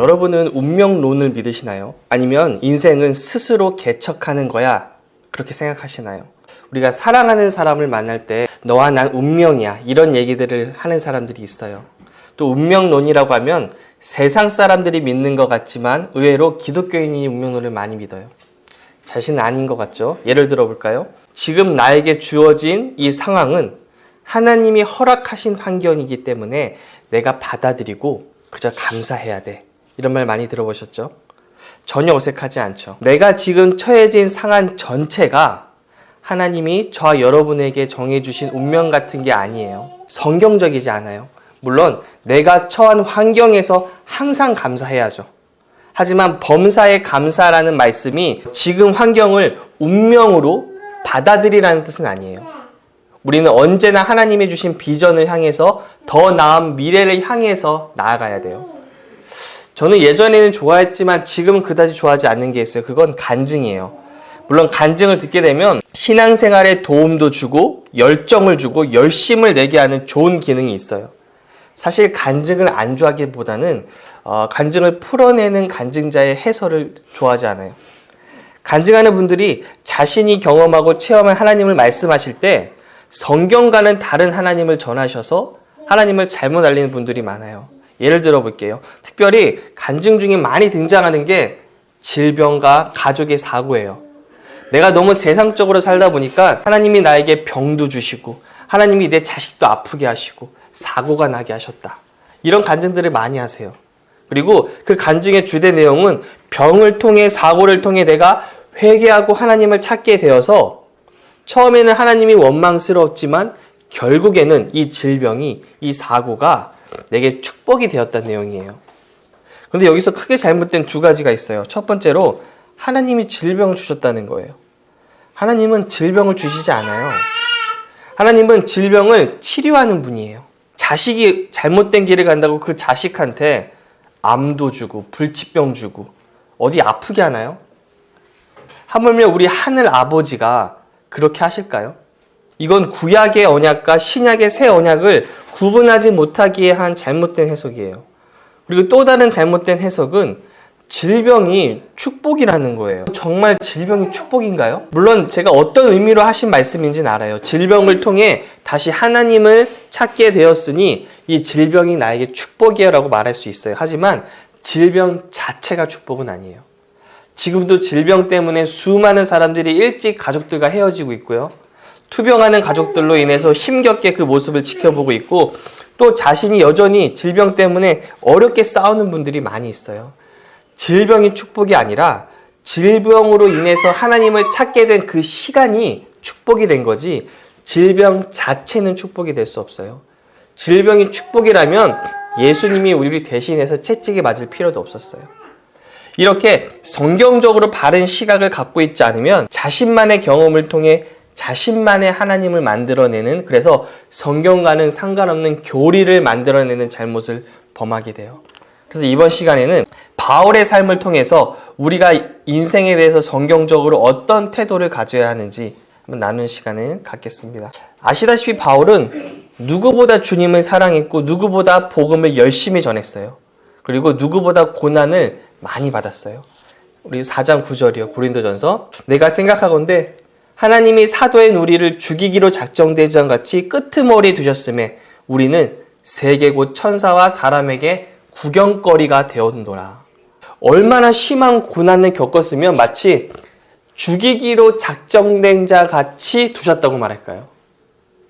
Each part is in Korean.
여러분은 운명론을 믿으시나요? 아니면 인생은 스스로 개척하는 거야? 그렇게 생각하시나요? 우리가 사랑하는 사람을 만날 때 너와 난 운명이야 이런 얘기들을 하는 사람들이 있어요. 또 운명론이라고 하면 세상 사람들이 믿는 것 같지만 의외로 기독교인이 운명론을 많이 믿어요. 자신은 아닌 것 같죠? 예를 들어 볼까요? 지금 나에게 주어진 이 상황은 하나님이 허락하신 환경이기 때문에 내가 받아들이고 그저 감사해야 돼. 이런 말 많이 들어보셨죠? 전혀 어색하지 않죠. 내가 지금 처해진 상황 전체가 하나님이 저와 여러분에게 정해주신 운명 같은 게 아니에요. 성경적이지 않아요. 물론 내가 처한 환경에서 항상 감사해야죠. 하지만 범사에 감사라는 말씀이 지금 환경을 운명으로 받아들이라는 뜻은 아니에요. 우리는 언제나 하나님이 주신 비전을 향해서 더 나은 미래를 향해서 나아가야 돼요. 저는 예전에는 좋아했지만 지금은 그다지 좋아하지 않는 게 있어요. 그건 간증이에요. 물론 간증을 듣게 되면 신앙생활에 도움도 주고 열정을 주고 열심을 내게 하는 좋은 기능이 있어요. 사실 간증을 안 좋아하기보다는 간증을 풀어내는 간증자의 해설을 좋아하지 않아요. 간증하는 분들이 자신이 경험하고 체험한 하나님을 말씀하실 때 성경과는 다른 하나님을 전하셔서 하나님을 잘못 알리는 분들이 많아요. 예를 들어 볼게요. 특별히 간증 중에 많이 등장하는 게 질병과 가족의 사고예요. 내가 너무 세상적으로 살다 보니까 하나님이 나에게 병도 주시고 하나님이 내 자식도 아프게 하시고 사고가 나게 하셨다. 이런 간증들을 많이 하세요. 그리고 그 간증의 주된 내용은 병을 통해 사고를 통해 내가 회개하고 하나님을 찾게 되어서 처음에는 하나님이 원망스러웠지만 결국에는 이 질병이 이 사고가 내게 축복이 되었다는 내용이에요. 그런데 여기서 크게 잘못된 두 가지가 있어요. 첫 번째로 하나님이 질병을 주셨다는 거예요. 하나님은 질병을 주시지 않아요. 하나님은 질병을 치료하는 분이에요. 자식이 잘못된 길을 간다고 그 자식한테 암도 주고 불치병 주고 어디 아프게 하나요? 하물며 우리 하늘 아버지가 그렇게 하실까요? 이건 구약의 언약과 신약의 새 언약을 구분하지 못하기에 한 잘못된 해석이에요. 그리고 또 다른 잘못된 해석은 질병이 축복이라는 거예요. 정말 질병이 축복인가요? 물론 제가 어떤 의미로 하신 말씀인지는 알아요. 질병을 통해 다시 하나님을 찾게 되었으니 이 질병이 나에게 축복이에요 라고 말할 수 있어요. 하지만 질병 자체가 축복은 아니에요. 지금도 질병 때문에 수많은 사람들이 일찍 가족들과 헤어지고 있고요. 투병하는 가족들로 인해서 힘겹게 그 모습을 지켜보고 있고 또 자신이 여전히 질병 때문에 어렵게 싸우는 분들이 많이 있어요. 질병이 축복이 아니라 질병으로 인해서 하나님을 찾게 된 그 시간이 축복이 된 거지 질병 자체는 축복이 될 수 없어요. 질병이 축복이라면 예수님이 우리를 대신해서 채찍에 맞을 필요도 없었어요. 이렇게 성경적으로 바른 시각을 갖고 있지 않으면 자신만의 경험을 통해 자신만의 하나님을 만들어내는 그래서 성경과는 상관없는 교리를 만들어내는 잘못을 범하게 돼요. 그래서 이번 시간에는 바울의 삶을 통해서 우리가 인생에 대해서 성경적으로 어떤 태도를 가져야 하는지 한번 나누는 시간을 갖겠습니다. 아시다시피 바울은 누구보다 주님을 사랑했고 누구보다 복음을 열심히 전했어요. 그리고 누구보다 고난을 많이 받았어요. 우리 4장 9절이요. 고린도전서. 내가 생각하건대 하나님이 사도인 우리를 죽이기로 작정되지 않은 같이 끄트머리에 두셨음에 우리는 세계 곧 천사와 사람에게 구경거리가 되었노라. 얼마나 심한 고난을 겪었으면 마치 죽이기로 작정된 자 같이 두셨다고 말할까요?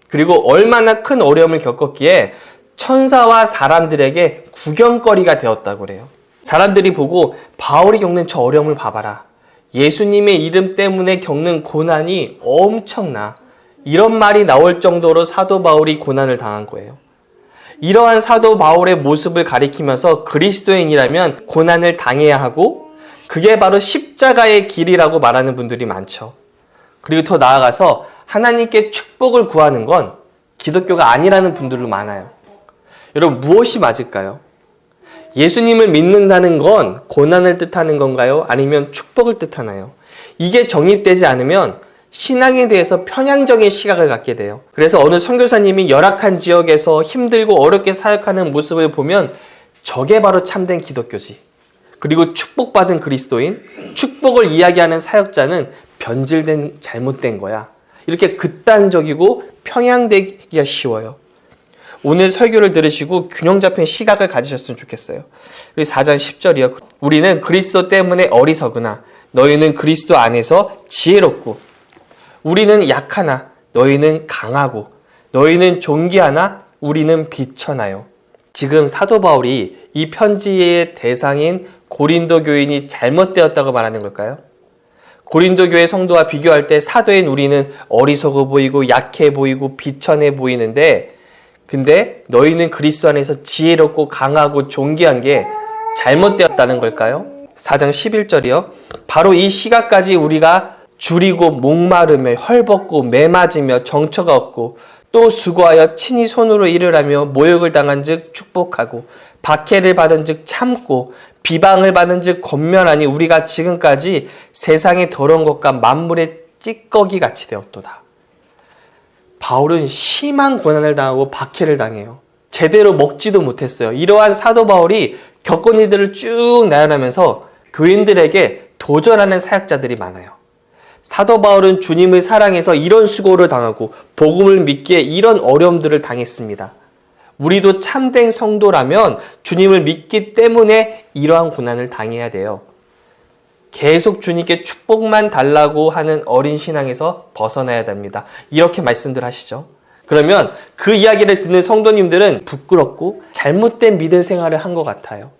그리고 얼마나 큰 어려움을 겪었기에 천사와 사람들에게 구경거리가 되었다고 그래요. 사람들이 보고 바울이 겪는 저 어려움을 봐봐라. 예수님의 이름 때문에 겪는 고난이 엄청나. 이런 말이 나올 정도로 사도 바울이 고난을 당한 거예요. 이러한 사도 바울의 모습을 가리키면서 그리스도인이라면 고난을 당해야 하고 그게 바로 십자가의 길이라고 말하는 분들이 많죠. 그리고 더 나아가서 하나님께 축복을 구하는 건 기독교가 아니라는 분들도 많아요. 여러분 무엇이 맞을까요? 예수님을 믿는다는 건 고난을 뜻하는 건가요? 아니면 축복을 뜻하나요? 이게 정립되지 않으면 신앙에 대해서 편향적인 시각을 갖게 돼요. 그래서 어느 선교사님이 열악한 지역에서 힘들고 어렵게 사역하는 모습을 보면 저게 바로 참된 기독교지. 그리고 축복받은 그리스도인, 축복을 이야기하는 사역자는 변질된, 잘못된 거야. 이렇게 극단적이고 평양되기가 쉬워요. 오늘 설교를 들으시고 균형 잡힌 시각을 가지셨으면 좋겠어요. 그리고 4장 10절이요. 우리는 그리스도 때문에 어리석으나 너희는 그리스도 안에서 지혜롭고, 우리는 약하나 너희는 강하고, 너희는 존귀하나 우리는 비천하여. 지금 사도 바울이 이 편지의 대상인 고린도 교인이 잘못되었다고 말하는 걸까요? 고린도 교회 성도와 비교할 때 사도인 우리는 어리석어 보이고 약해 보이고 비천해 보이는데, 근데 너희는 그리스도 안에서 지혜롭고 강하고 존귀한 게 잘못되었다는 걸까요? 4장 11절이요. 바로 이 시각까지 우리가 줄이고 목마르며 헐벗고 매맞으며 정처가 없고 또 수고하여 친히 손으로 일을 하며 모욕을 당한 즉 축복하고 박해를 받은 즉 참고 비방을 받은 즉 권면하니 우리가 지금까지 세상의 더러운 것과 만물의 찌꺼기 같이 되었도다. 바울은 심한 고난을 당하고 박해를 당해요. 제대로 먹지도 못했어요. 이러한 사도 바울이 겪은 일들을 쭉 나열하면서 교인들에게 도전하는 사역자들이 많아요. 사도 바울은 주님을 사랑해서 이런 수고를 당하고 복음을 믿기에 이런 어려움들을 당했습니다. 우리도 참된 성도라면 주님을 믿기 때문에 이러한 고난을 당해야 돼요. 계속 주님께 축복만 달라고 하는 어린 신앙에서 벗어나야 됩니다. 이렇게 말씀들 하시죠. 그러면 그 이야기를 듣는 성도님들은 부끄럽고 잘못된 믿음 생활을 한 것 같아요.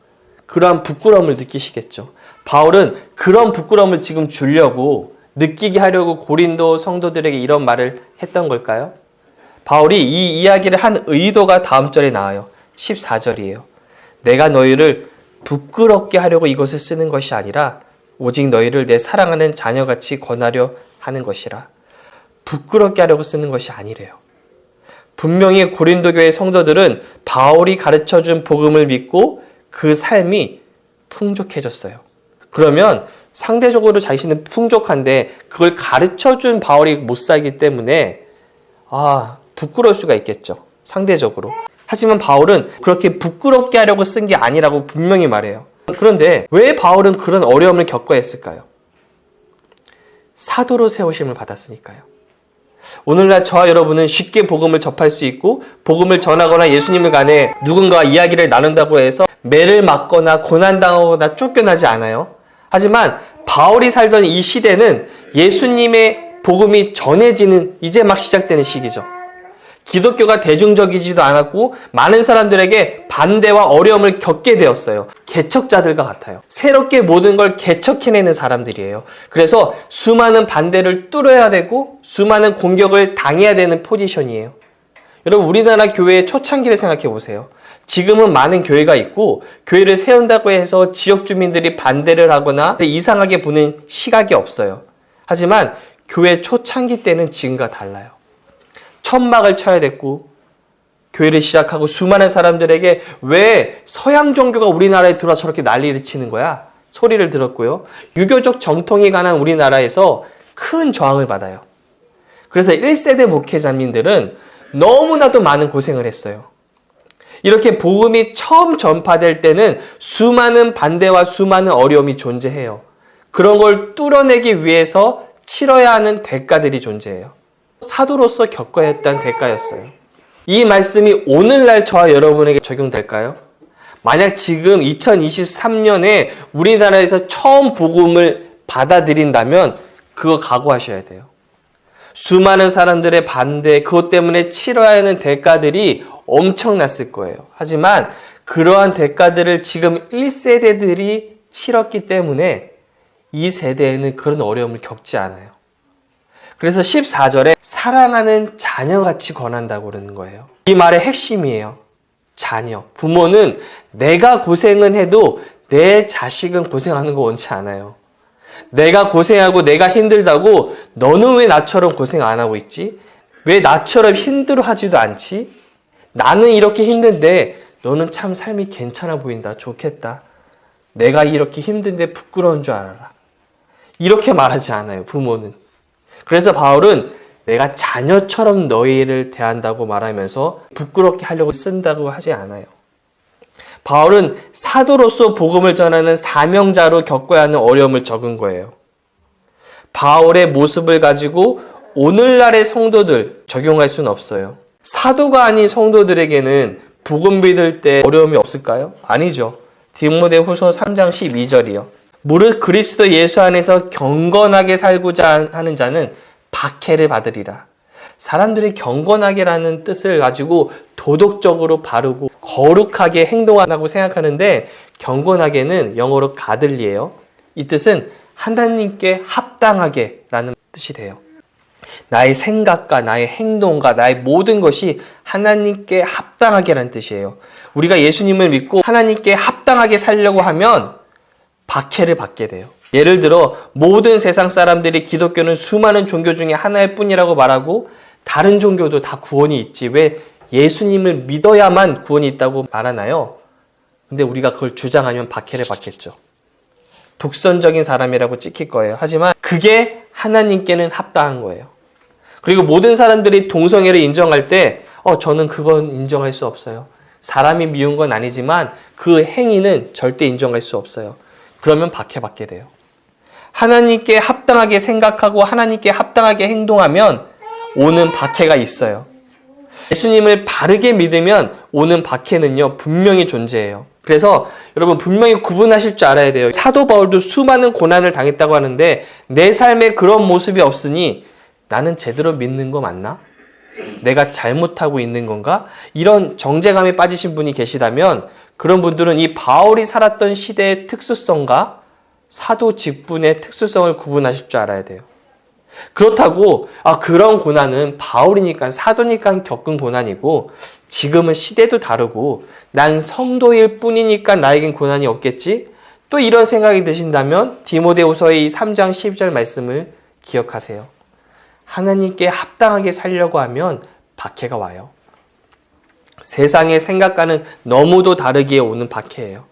그러한 부끄러움을 느끼시겠죠. 바울은 그런 부끄러움을 지금 주려고, 느끼게 하려고 고린도 성도들에게 이런 말을 했던 걸까요? 바울이 이 이야기를 한 의도가 다음 절에 나와요. 14절이에요. 내가 너희를 부끄럽게 하려고 이것을 쓰는 것이 아니라 오직 너희를 내 사랑하는 자녀같이 권하려 하는 것이라. 부끄럽게 하려고 쓰는 것이 아니래요. 분명히 고린도 교회 성도들은 바울이 가르쳐준 복음을 믿고 그 삶이 풍족해졌어요. 그러면 상대적으로 자신은 풍족한데 그걸 가르쳐준 바울이 못 살기 때문에 부끄러울 수가 있겠죠. 상대적으로. 하지만 바울은 그렇게 부끄럽게 하려고 쓴 게 아니라고 분명히 말해요. 그런데 왜 바울은 그런 어려움을 겪어야 했을까요? 사도로 세우심을 받았으니까요. 오늘날 저와 여러분은 쉽게 복음을 접할 수 있고 복음을 전하거나 예수님을 간에 누군가와 이야기를 나눈다고 해서 매를 맞거나 고난당하거나 쫓겨나지 않아요. 하지만 바울이 살던 이 시대는 예수님의 복음이 전해지는 이제 막 시작되는 시기죠. 기독교가 대중적이지도 않았고 많은 사람들에게 반대와 어려움을 겪게 되었어요. 개척자들과 같아요. 새롭게 모든 걸 개척해내는 사람들이에요. 그래서 수많은 반대를 뚫어야 되고 수많은 공격을 당해야 되는 포지션이에요. 여러분, 우리나라 교회의 초창기를 생각해 보세요. 지금은 많은 교회가 있고 교회를 세운다고 해서 지역 주민들이 반대를 하거나 이상하게 보는 시각이 없어요. 하지만 교회 초창기 때는 지금과 달라요. 천막을 쳐야 됐고 교회를 시작하고 수많은 사람들에게 왜 서양 종교가 우리나라에 들어와 저렇게 난리를 치는 거야? 소리를 들었고요. 유교적 정통에 관한 우리나라에서 큰 저항을 받아요. 그래서 1세대 목회자님들은 너무나도 많은 고생을 했어요. 이렇게 복음이 처음 전파될 때는 수많은 반대와 수많은 어려움이 존재해요. 그런 걸 뚫어내기 위해서 치러야 하는 대가들이 존재해요. 사도로서 겪어야 했던 대가였어요. 이 말씀이 오늘날 저와 여러분에게 적용될까요? 만약 지금 2023년에 우리나라에서 처음 복음을 받아들인다면 그거 각오하셔야 돼요. 수많은 사람들의 반대, 그것 때문에 치러야 하는 대가들이 엄청났을 거예요. 하지만 그러한 대가들을 지금 1세대들이 치렀기 때문에 2세대에는 그런 어려움을 겪지 않아요. 그래서 14절에 사랑하는 자녀같이 권한다고 그러는 거예요. 이 말의 핵심이에요. 자녀. 부모는 내가 고생은 해도 내 자식은 고생하는 거 원치 않아요. 내가 고생하고 내가 힘들다고 너는 왜 나처럼 고생 안 하고 있지? 왜 나처럼 힘들어하지도 않지? 나는 이렇게 힘든데 너는 참 삶이 괜찮아 보인다. 좋겠다. 내가 이렇게 힘든데 부끄러운 줄 알아라. 이렇게 말하지 않아요. 부모는. 그래서 바울은 내가 자녀처럼 너희를 대한다고 말하면서 부끄럽게 하려고 쓴다고 하지 않아요. 바울은 사도로서 복음을 전하는 사명자로 겪어야 하는 어려움을 적은 거예요. 바울의 모습을 가지고 오늘날의 성도들 적용할 수는 없어요. 사도가 아닌 성도들에게는 복음 믿을 때 어려움이 없을까요? 아니죠. 디모데후서 3장 12절이요. 무릇 그리스도 예수 안에서 경건하게 살고자 하는 자는 박해를 받으리라. 사람들이 경건하게라는 뜻을 가지고 도덕적으로 바르고 거룩하게 행동한다고 생각하는데, 경건하게는 영어로 가들리예요. 이 뜻은 하나님께 합당하게라는 뜻이 돼요. 나의 생각과 나의 행동과 나의 모든 것이 하나님께 합당하게라는 뜻이에요. 우리가 예수님을 믿고 하나님께 합당하게 살려고 하면 박해를 받게 돼요. 예를 들어 모든 세상 사람들이 기독교는 수많은 종교 중에 하나일 뿐이라고 말하고, 다른 종교도 다 구원이 있지 왜 예수님을 믿어야만 구원이 있다고 말하나요? 근데 우리가 그걸 주장하면 박해를 받겠죠. 독선적인 사람이라고 찍힐 거예요. 하지만 그게 하나님께는 합당한 거예요. 그리고 모든 사람들이 동성애를 인정할 때 저는 그건 인정할 수 없어요. 사람이 미운 건 아니지만 그 행위는 절대 인정할 수 없어요. 그러면 박해받게 돼요. 하나님께 합당하게 생각하고 하나님께 합당하게 행동하면 오는 박해가 있어요. 예수님을 바르게 믿으면 오는 박해는요, 분명히 존재해요. 그래서 여러분 분명히 구분하실 줄 알아야 돼요. 사도 바울도 수많은 고난을 당했다고 하는데 내 삶에 그런 모습이 없으니 나는 제대로 믿는 거 맞나? 내가 잘못하고 있는 건가? 이런 정죄감에 빠지신 분이 계시다면 그런 분들은 이 바울이 살았던 시대의 특수성과 사도 직분의 특수성을 구분하실 줄 알아야 돼요. 그렇다고 그런 고난은 바울이니까 사도니까 겪은 고난이고 지금은 시대도 다르고 난 성도일 뿐이니까 나에겐 고난이 없겠지? 또 이런 생각이 드신다면 디모데후서의 3장 12절 말씀을 기억하세요. 하나님께 합당하게 살려고 하면 박해가 와요. 세상의 생각과는 너무도 다르게 오는 박해예요.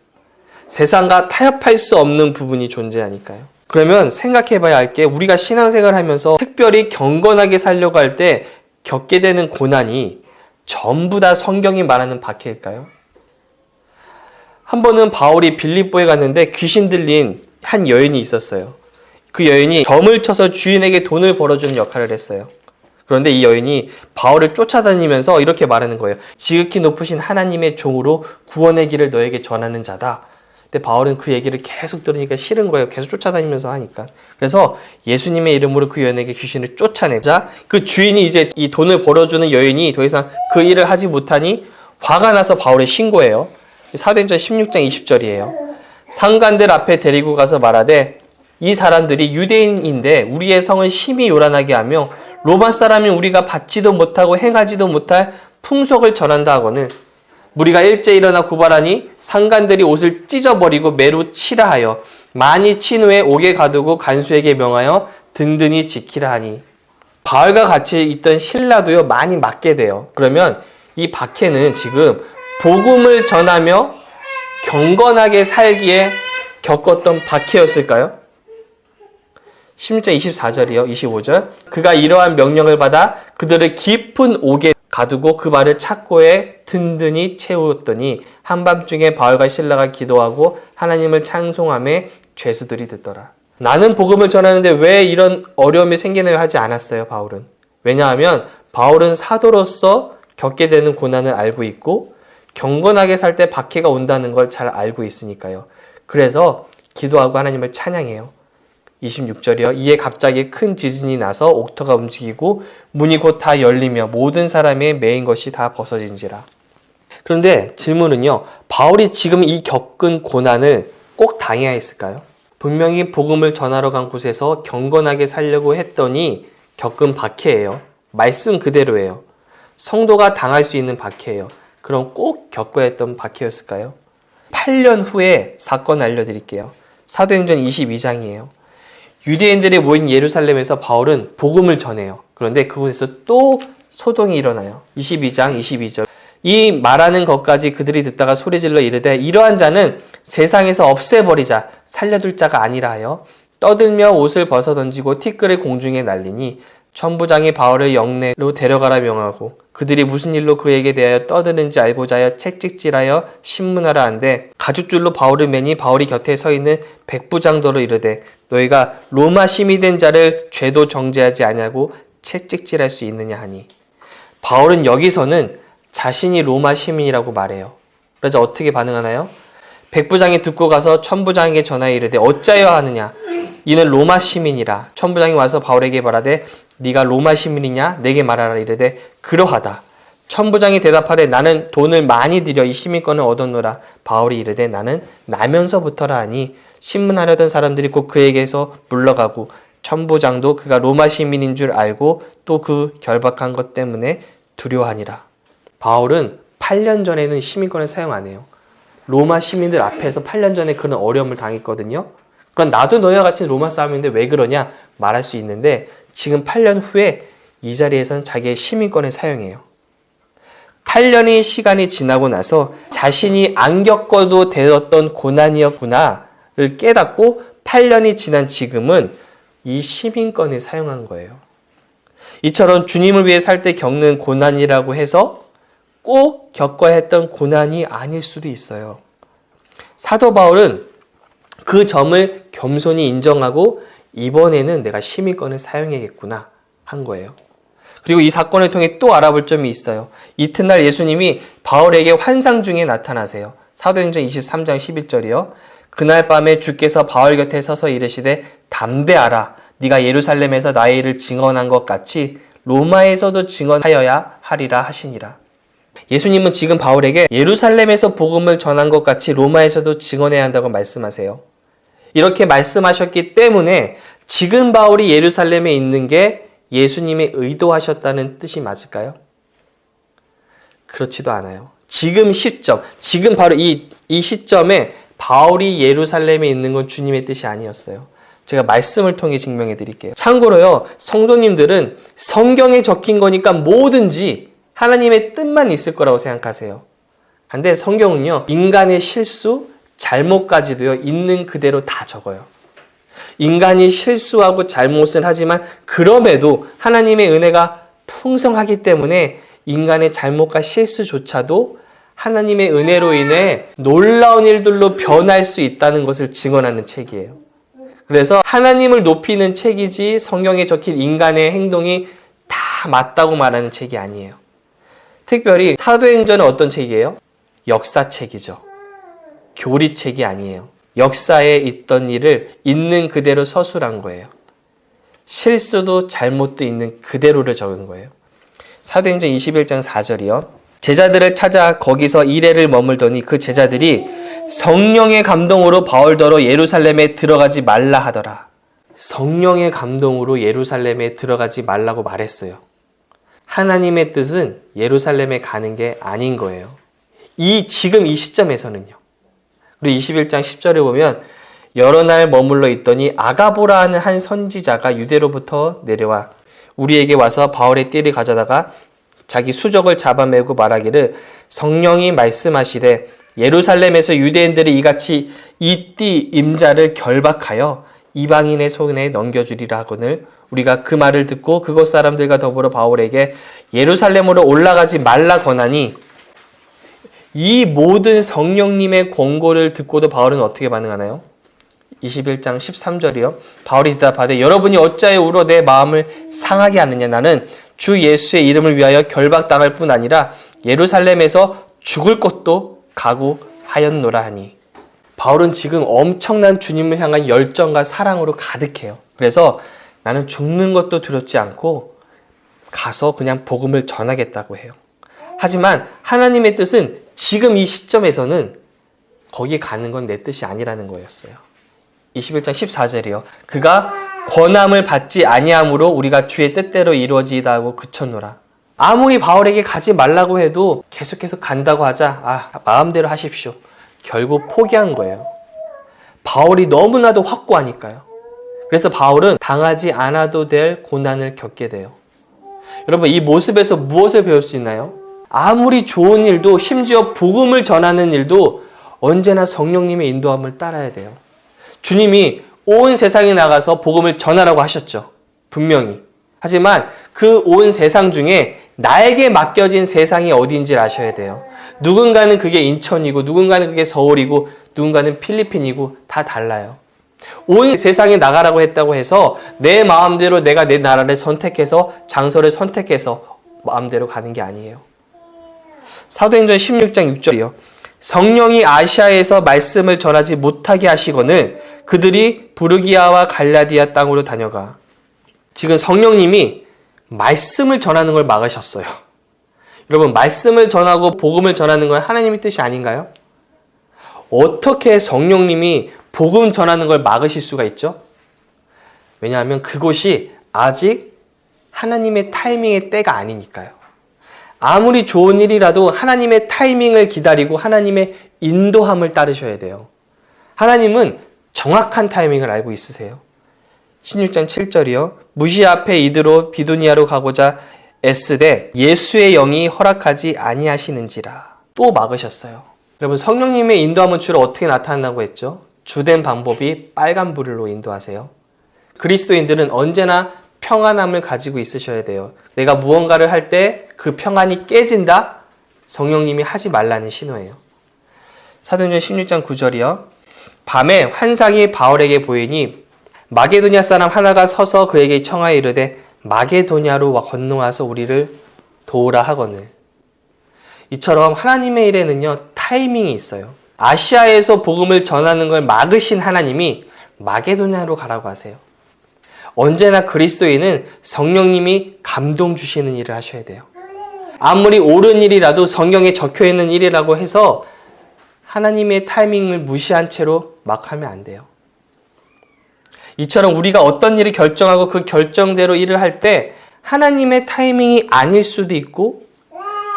세상과 타협할 수 없는 부분이 존재하니까요. 그러면 생각해 봐야 할 게, 우리가 신앙생활을 하면서 특별히 경건하게 살려고 할 때 겪게 되는 고난이 전부 다 성경이 말하는 박해일까요? 한 번은 바울이 빌립보에 갔는데 귀신 들린 한 여인이 있었어요. 그 여인이 점을 쳐서 주인에게 돈을 벌어주는 역할을 했어요. 그런데 이 여인이 바울을 쫓아다니면서 이렇게 말하는 거예요. 지극히 높으신 하나님의 종으로 구원의 길을 너에게 전하는 자다. 근데 바울은 그 얘기를 계속 들으니까 싫은 거예요. 계속 쫓아다니면서 하니까. 그래서 예수님의 이름으로 그 여인에게 귀신을 쫓아내자 그 주인이 이제 이 돈을 벌어주는 여인이 더 이상 그 일을 하지 못하니 화가 나서 바울에 신고해요. 사도행전 16장 20절이에요. 상관들 앞에 데리고 가서 말하되 이 사람들이 유대인인데 우리의 성을 심히 요란하게 하며 로마 사람이 우리가 받지도 못하고 행하지도 못할 풍속을 전한다 하거늘 무리가 일제 일어나 고발하니 상관들이 옷을 찢어버리고 매로 치라 하여 많이 친 후에 옥에 가두고 간수에게 명하여 든든히 지키라 하니, 바울과 같이 있던 신라도요 많이 맞게 돼요. 그러면 이 박해는 지금 복음을 전하며 경건하게 살기에 겪었던 박해였을까요? 16장 24절이요. 25절. 그가 이러한 명령을 받아 그들을 깊은 옥에 가두고 그 발을 착고에 든든히 채우었더니 한밤중에 바울과 실라가 기도하고 하나님을 찬송하며 죄수들이 듣더라. 나는 복음을 전하는데 왜 이런 어려움이 생기나요? 하지 않았어요, 바울은. 왜냐하면 바울은 사도로서 겪게 되는 고난을 알고 있고 경건하게 살 때 박해가 온다는 걸 잘 알고 있으니까요. 그래서 기도하고 하나님을 찬양해요. 26절이요. 이에 갑자기 큰 지진이 나서 옥토가 움직이고 문이 곧 다 열리며 모든 사람의 매인 것이 다 벗어진지라. 그런데 질문은요. 바울이 지금 이 겪은 고난을 꼭 당해야 했을까요? 분명히 복음을 전하러 간 곳에서 경건하게 살려고 했더니 겪은 박해예요. 말씀 그대로예요. 성도가 당할 수 있는 박해예요. 그럼 꼭 겪어야 했던 박해였을까요? 8년 후에 사건 알려드릴게요. 사도행전 22장이에요. 유대인들이 모인 예루살렘에서 바울은 복음을 전해요. 그런데 그곳에서 또 소동이 일어나요. 22장 22절. 이 말하는 것까지 그들이 듣다가 소리질러 이르되 이러한 자는 세상에서 없애버리자 살려둘 자가 아니라 하여 떠들며 옷을 벗어 던지고 티끌을 공중에 날리니 천부장이 바울을 영내로 데려가라 명하고 그들이 무슨 일로 그에게 대하여 떠드는지 알고자 하여 채찍질하여 신문하라 한데 가죽줄로 바울을 매니 바울이 곁에 서 있는 백부장도로 이르되 너희가 로마 시민이 된 자를 죄도 정죄하지 아니하고 채찍질할 수 있느냐 하니 바울은 여기서는 자신이 로마 시민이라고 말해요. 그래서 어떻게 반응하나요? 백부장이 듣고 가서 천부장에게 전하여 이르되 어찌하여 하느냐 이는 로마 시민이라. 천부장이 와서 바울에게 말하되 네가 로마 시민이냐 내게 말하라 이르되 그러하다. 천부장이 대답하되 나는 돈을 많이 들여 이 시민권을 얻었노라. 바울이 이르되 나는 나면서부터라 하니 신문하려던 사람들이 곧 그에게서 물러가고 천부장도 그가 로마 시민인 줄 알고 또 그 결박한 것 때문에 두려워하니라. 바울은 8년 전에는 시민권을 사용 안 해요. 로마 시민들 앞에서 8년 전에 그런 어려움을 당했거든요. 그럼 나도 너희와 같이 로마 사람인데 왜 그러냐 말할 수 있는데 지금 8년 후에 이 자리에서는 자기의 시민권을 사용해요. 8년의 시간이 지나고 나서 자신이 안 겪어도 되었던 고난이었구나를 깨닫고 8년이 지난 지금은 이 시민권을 사용한 거예요. 이처럼 주님을 위해 살 때 겪는 고난이라고 해서 꼭 겪어야 했던 고난이 아닐 수도 있어요. 사도 바울은 그 점을 겸손히 인정하고 이번에는 내가 시민권을 사용해야겠구나 한 거예요. 그리고 이 사건을 통해 또 알아볼 점이 있어요. 이튿날 예수님이 바울에게 환상 중에 나타나세요. 사도행전 23장 11절이요. 그날 밤에 주께서 바울 곁에 서서 이르시되 담대하라. 네가 예루살렘에서 나의 일을 증언한 것 같이 로마에서도 증언하여야 하리라 하시니라. 예수님은 지금 바울에게 예루살렘에서 복음을 전한 것 같이 로마에서도 증언해야 한다고 말씀하세요. 이렇게 말씀하셨기 때문에 지금 바울이 예루살렘에 있는 게 예수님이 의도하셨다는 뜻이 맞을까요? 그렇지도 않아요. 지금 시점, 지금 바로 이 시점에 바울이 예루살렘에 있는 건 주님의 뜻이 아니었어요. 제가 말씀을 통해 증명해 드릴게요. 참고로요, 성도님들은 성경에 적힌 거니까 뭐든지 하나님의 뜻만 있을 거라고 생각하세요. 근데 성경은요, 인간의 실수, 잘못까지도요, 있는 그대로 다 적어요. 인간이 실수하고 잘못을 하지만 그럼에도 하나님의 은혜가 풍성하기 때문에 인간의 잘못과 실수조차도 하나님의 은혜로 인해 놀라운 일들로 변할 수 있다는 것을 증언하는 책이에요. 그래서 하나님을 높이는 책이지 성경에 적힌 인간의 행동이 다 맞다고 말하는 책이 아니에요. 특별히 사도행전은 어떤 책이에요? 역사책이죠. 교리책이 아니에요. 역사에 있던 일을 있는 그대로 서술한 거예요. 실수도 잘못도 있는 그대로를 적은 거예요. 사도행전 21장 4절이요. 제자들을 찾아 거기서 이래를 머물더니 그 제자들이 성령의 감동으로 바울더러 예루살렘에 들어가지 말라 하더라. 성령의 감동으로 예루살렘에 들어가지 말라고 말했어요. 하나님의 뜻은 예루살렘에 가는 게 아닌 거예요. 지금 이 시점에서는요. 그리고 21장 10절에 보면 여러 날 머물러 있더니 아가보라 하는 한 선지자가 유대로부터 내려와 우리에게 와서 바울의 띠를 가져다가 자기 수족을 잡아매고 말하기를 성령이 말씀하시되 예루살렘에서 유대인들이 이같이 이 띠 임자를 결박하여 이방인의 손에 넘겨주리라 하거늘 우리가 그 말을 듣고 그곳 사람들과 더불어 바울에게 예루살렘으로 올라가지 말라 권하니 이 모든 성령님의 권고를 듣고도 바울은 어떻게 반응하나요? 21장 13절이요. 바울이 대답하되 여러분이 어찌하여 울어 내 마음을 상하게 하느냐. 나는 주 예수의 이름을 위하여 결박당할 뿐 아니라 예루살렘에서 죽을 것도 각오하였노라 하니. 바울은 지금 엄청난 주님을 향한 열정과 사랑으로 가득해요. 그래서 나는 죽는 것도 두렵지 않고 가서 그냥 복음을 전하겠다고 해요. 하지만 하나님의 뜻은 지금 이 시점에서는 거기에 가는 건 내 뜻이 아니라는 거였어요. 21장 14절이요. 그가 권함을 받지 아니함으로 우리가 주의 뜻대로 이루어지이다 하고 그쳤노라. 아무리 바울에게 가지 말라고 해도 계속해서 간다고 하자. 마음대로 하십시오. 결국 포기한 거예요. 바울이 너무나도 확고하니까요. 그래서 바울은 당하지 않아도 될 고난을 겪게 돼요. 여러분, 이 모습에서 무엇을 배울 수 있나요? 아무리 좋은 일도, 심지어 복음을 전하는 일도 언제나 성령님의 인도함을 따라야 돼요. 주님이 온 세상에 나가서 복음을 전하라고 하셨죠. 분명히. 하지만 그 온 세상 중에 나에게 맡겨진 세상이 어디인지를 아셔야 돼요. 누군가는 그게 인천이고 누군가는 그게 서울이고 누군가는 필리핀이고 다 달라요. 온 세상에 나가라고 했다고 해서 내 마음대로 내가 내 나라를 선택해서 장소를 선택해서 마음대로 가는 게 아니에요. 사도행전 16장 6절이요. 성령이 아시아에서 말씀을 전하지 못하게 하시거늘 그들이 부르기아와 갈라디아 땅으로 다녀가. 지금 성령님이 말씀을 전하는 걸 막으셨어요. 여러분, 말씀을 전하고 복음을 전하는 건 하나님의 뜻이 아닌가요? 어떻게 성령님이 복음 전하는 걸 막으실 수가 있죠? 왜냐하면 그곳이 아직 하나님의 타이밍의 때가 아니니까요. 아무리 좋은 일이라도 하나님의 타이밍을 기다리고 하나님의 인도함을 따르셔야 돼요. 하나님은 정확한 타이밍을 알고 있으세요. 16장 7절이요. 무시 앞에 이드로 비두니아로 가고자 애쓰되 예수의 영이 허락하지 아니하시는지라. 또 막으셨어요. 여러분, 성령님의 인도함은 주로 어떻게 나타난다고 했죠? 주된 방법이 빨간불로 인도하세요. 그리스도인들은 언제나 평안함을 가지고 있으셔야 돼요. 내가 무언가를 할 때 그 평안이 깨진다? 성령님이 하지 말라는 신호예요. 사도행전 16장 9절이요. 밤에 환상이 바울에게 보이니 마게도냐 사람 하나가 서서 그에게 청하여 이르되 마게도냐로 건너와서 우리를 도우라 하거늘. 이처럼 하나님의 일에는요, 타이밍이 있어요. 아시아에서 복음을 전하는 걸 막으신 하나님이 마게도냐로 가라고 하세요. 언제나 그리스도인은 성령님이 감동 주시는 일을 하셔야 돼요. 아무리 옳은 일이라도 성경에 적혀있는 일이라고 해서 하나님의 타이밍을 무시한 채로 막 하면 안 돼요. 이처럼 우리가 어떤 일을 결정하고 그 결정대로 일을 할 때 하나님의 타이밍이 아닐 수도 있고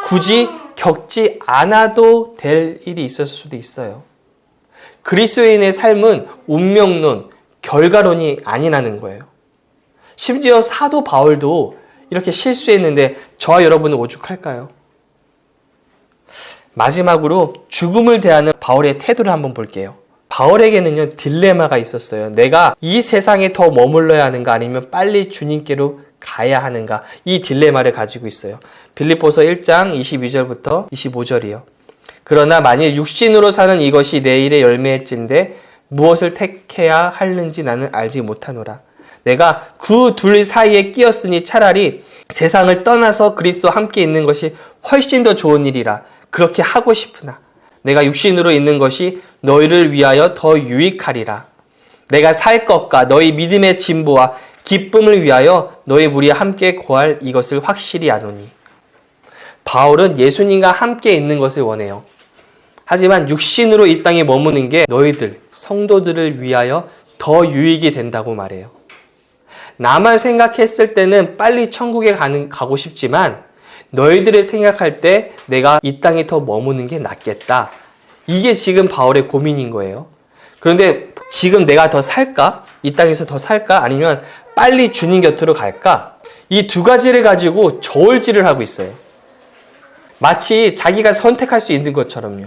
굳이 겪지 않아도 될 일이 있었을 수도 있어요. 그리스도인의 삶은 운명론, 결과론이 아니라는 거예요. 심지어 사도 바울도 이렇게 실수했는데 저와 여러분은 오죽할까요? 마지막으로 죽음을 대하는 바울의 태도를 한번 볼게요. 바울에게는요, 딜레마가 있었어요. 내가 이 세상에 더 머물러야 하는가 아니면 빨리 주님께로 가야 하는가, 이 딜레마를 가지고 있어요. 빌립보서 1장 22절부터 25절이요. 그러나 만일 육신으로 사는 이것이 내 일의 열매일진데 무엇을 택해야 하는지 나는 알지 못하노라. 내가 그 둘 사이에 끼었으니 차라리 세상을 떠나서 그리스도와 함께 있는 것이 훨씬 더 좋은 일이라. 그렇게 하고 싶으나 내가 육신으로 있는 것이 너희를 위하여 더 유익하리라. 내가 살 것과 너희 믿음의 진보와 기쁨을 위하여 너희 무리와 함께 거할 이것을 확실히 아노니. 바울은 예수님과 함께 있는 것을 원해요. 하지만 육신으로 이 땅에 머무는 게 너희들, 성도들을 위하여 더 유익이 된다고 말해요. 나만 생각했을 때는 빨리 천국에 가고 싶지만 너희들을 생각할 때 내가 이 땅에 더 머무는 게 낫겠다. 이게 지금 바울의 고민인 거예요. 그런데 지금 내가 더 살까? 이 땅에서 더 살까? 아니면 빨리 주님 곁으로 갈까? 이 두 가지를 가지고 저울질을 하고 있어요. 마치 자기가 선택할 수 있는 것처럼요.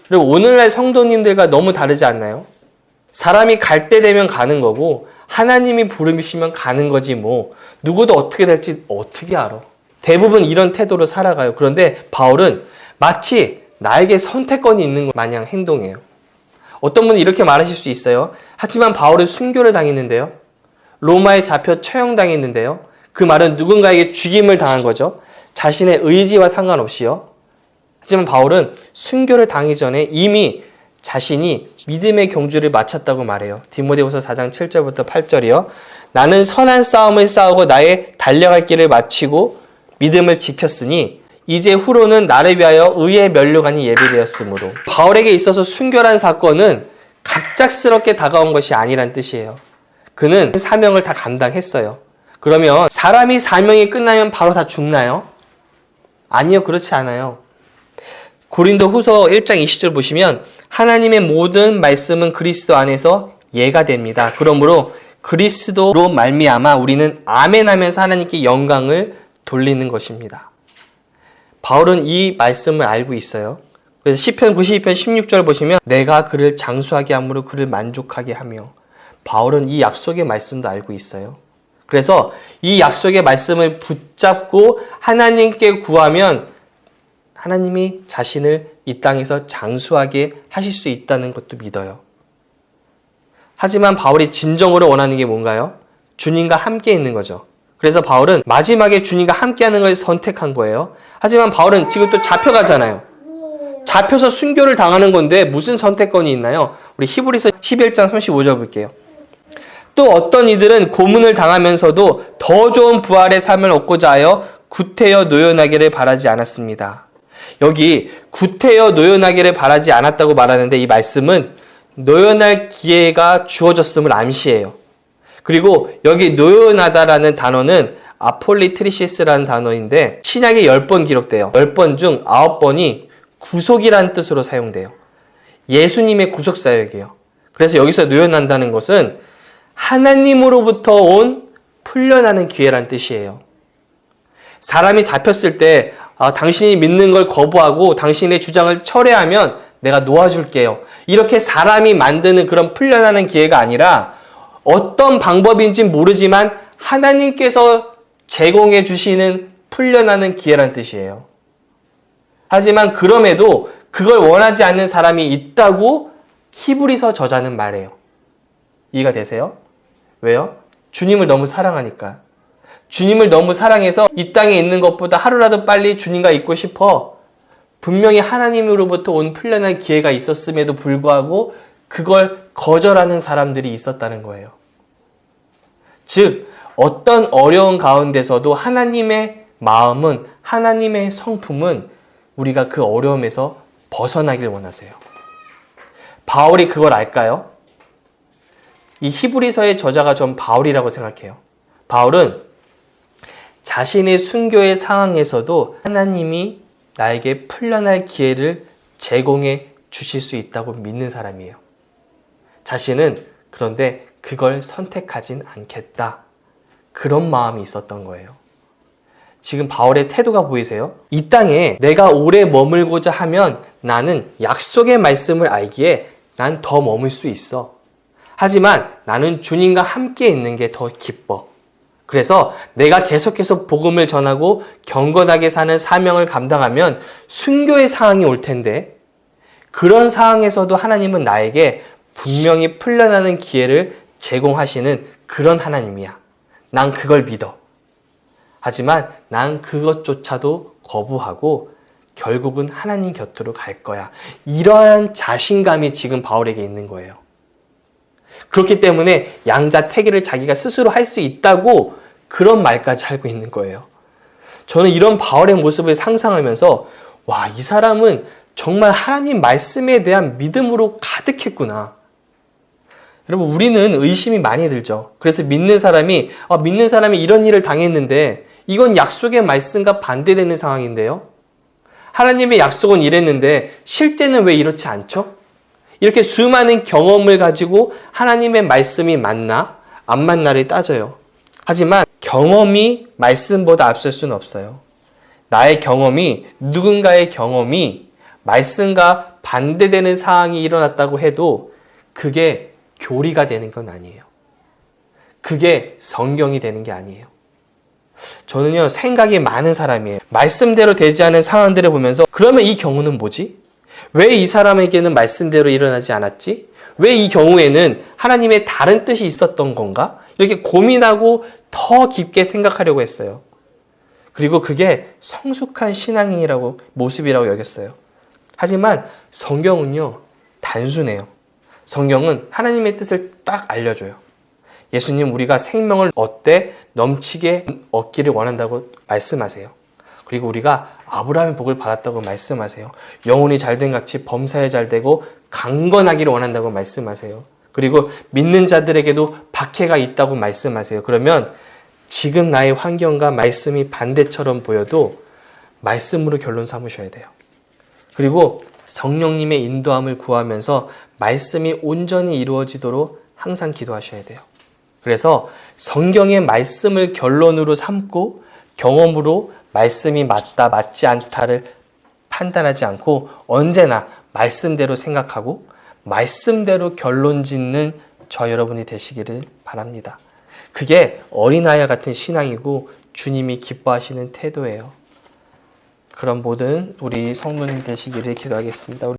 그리고 오늘날 성도님들과 너무 다르지 않나요? 사람이 갈 때 되면 가는 거고 하나님이 부르시면 가는 거지 뭐 누구도 어떻게 될지 어떻게 알아? 대부분 이런 태도로 살아가요. 그런데 바울은 마치 나에게 선택권이 있는 것 마냥 행동해요. 어떤 분은 이렇게 말하실 수 있어요. 하지만 바울은 순교를 당했는데요. 로마에 잡혀 처형당했는데요. 그 말은 누군가에게 죽임을 당한 거죠. 자신의 의지와 상관없이요. 하지만 바울은 순교를 당하기 전에 이미 자신이 믿음의 경주를 마쳤다고 말해요. 디모데후서 4장 7절부터 8절이요. 나는 선한 싸움을 싸우고 나의 달려갈 길을 마치고 믿음을 지켰으니 이제 후로는 나를 위하여 의의 면류관이 예비되었으므로. 바울에게 있어서 순교란 사건은 갑작스럽게 다가온 것이 아니란 뜻이에요. 그는 사명을 다 감당했어요. 그러면 사람이 사명이 끝나면 바로 다 죽나요? 아니요, 그렇지 않아요. 고린도 후서 1장 20절 보시면 하나님의 모든 말씀은 그리스도 안에서 예가 됩니다. 그러므로 그리스도로 말미암아 우리는 아멘 하면서 하나님께 영광을 돌리는 것입니다. 바울은 이 말씀을 알고 있어요. 그래서 시편 92편 16절 보시면 내가 그를 장수하게 함으로 그를 만족하게 하며. 바울은 이 약속의 말씀도 알고 있어요. 그래서 이 약속의 말씀을 붙잡고 하나님께 구하면 하나님이 자신을 이 땅에서 장수하게 하실 수 있다는 것도 믿어요. 하지만 바울이 진정으로 원하는 게 뭔가요? 주님과 함께 있는 거죠. 그래서 바울은 마지막에 주님과 함께하는 걸 선택한 거예요. 하지만 바울은 지금 또 잡혀가잖아요. 잡혀서 순교를 당하는 건데 무슨 선택권이 있나요? 우리 히브리서 11장 35절 볼게요. 또 어떤 이들은 고문을 당하면서도 더 좋은 부활의 삶을 얻고자 하여 구태여 노연하기를 바라지 않았습니다. 여기 구태여 노연하기를 바라지 않았다고 말하는데 이 말씀은 노연할 기회가 주어졌음을 암시해요. 그리고 여기 노연하다라는 단어는 아폴리트리시스라는 단어인데 신약에 10번 기록돼요. 10번 중 9번이 구속이라는 뜻으로 사용돼요. 예수님의 구속 사역이에요. 그래서 여기서 노연한다는 것은 하나님으로부터 온 풀려나는 기회란 뜻이에요. 사람이 잡혔을 때 당신이 믿는 걸 거부하고 당신의 주장을 철회하면 내가 놓아줄게요. 이렇게 사람이 만드는 그런 풀려나는 기회가 아니라 어떤 방법인지 모르지만 하나님께서 제공해 주시는 풀려나는 기회란 뜻이에요. 하지만 그럼에도 그걸 원하지 않는 사람이 있다고 히브리서 저자는 말해요. 이해가 되세요? 왜요? 주님을 너무 사랑하니까. 주님을 너무 사랑해서 이 땅에 있는 것보다 하루라도 빨리 주님과 있고 싶어. 분명히 하나님으로부터 온 풀려난 기회가 있었음에도 불구하고 그걸 거절하는 사람들이 있었다는 거예요. 즉, 어떤 어려운 가운데서도 하나님의 마음은, 하나님의 성품은 우리가 그 어려움에서 벗어나길 원하세요. 바울이 그걸 알까요? 이 히브리서의 저자가 전 바울이라고 생각해요. 바울은 자신의 순교의 상황에서도 하나님이 나에게 풀려날 기회를 제공해 주실 수 있다고 믿는 사람이에요. 자신은 그런데 그걸 선택하진 않겠다. 그런 마음이 있었던 거예요. 지금 바울의 태도가 보이세요? 이 땅에 내가 오래 머물고자 하면 나는 약속의 말씀을 알기에 난 더 머물 수 있어. 하지만 나는 주님과 함께 있는 게 더 기뻐. 그래서 내가 계속해서 복음을 전하고 경건하게 사는 사명을 감당하면 순교의 상황이 올 텐데 그런 상황에서도 하나님은 나에게 분명히 풀려나는 기회를 제공하시는 그런 하나님이야. 난 그걸 믿어. 하지만 난 그것조차도 거부하고 결국은 하나님 곁으로 갈 거야. 이러한 자신감이 지금 바울에게 있는 거예요. 그렇기 때문에 양자택일을 자기가 스스로 할 수 있다고 그런 말까지 하고 있는 거예요. 저는 이런 바울의 모습을 상상하면서 와, 이 사람은 정말 하나님 말씀에 대한 믿음으로 가득했구나. 여러분, 우리는 의심이 많이 들죠. 그래서 믿는 사람이 이런 일을 당했는데 이건 약속의 말씀과 반대되는 상황인데요. 하나님의 약속은 이랬는데 실제는 왜 이렇지 않죠? 이렇게 수많은 경험을 가지고 하나님의 말씀이 맞나 안 맞나를 따져요. 하지만 경험이 말씀보다 앞설 수는 없어요. 나의 경험이, 누군가의 경험이 말씀과 반대되는 상황이 일어났다고 해도 그게 교리가 되는 건 아니에요. 그게 성경이 되는 게 아니에요. 저는요, 생각이 많은 사람이에요. 말씀대로 되지 않은 상황들을 보면서 그러면 이 경우는 뭐지? 왜 이 사람에게는 말씀대로 일어나지 않았지? 왜 이 경우에는 하나님의 다른 뜻이 있었던 건가? 이렇게 고민하고 더 깊게 생각하려고 했어요. 그리고 그게 성숙한 신앙인이라고 모습이라고 여겼어요. 하지만 성경은요, 단순해요. 성경은 하나님의 뜻을 딱 알려줘요. 예수님, 우리가 생명을 얻되 넘치게 얻기를 원한다고 말씀하세요. 그리고 우리가 아브라함의 복을 받았다고 말씀하세요. 영혼이 잘된 같이 범사에 잘되고 강건하기를 원한다고 말씀하세요. 그리고 믿는 자들에게도 박해가 있다고 말씀하세요. 그러면 지금 나의 환경과 말씀이 반대처럼 보여도 말씀으로 결론 삼으셔야 돼요. 그리고 성령님의 인도함을 구하면서 말씀이 온전히 이루어지도록 항상 기도하셔야 돼요. 그래서 성경의 말씀을 결론으로 삼고 경험으로 말씀이 맞다, 맞지 않다를 판단하지 않고 언제나 말씀대로 생각하고 말씀대로 결론 짓는 저 여러분이 되시기를 바랍니다. 그게 어린아이와 같은 신앙이고 주님이 기뻐하시는 태도예요. 그런 모든 우리 성도님 되시기를 기도하겠습니다.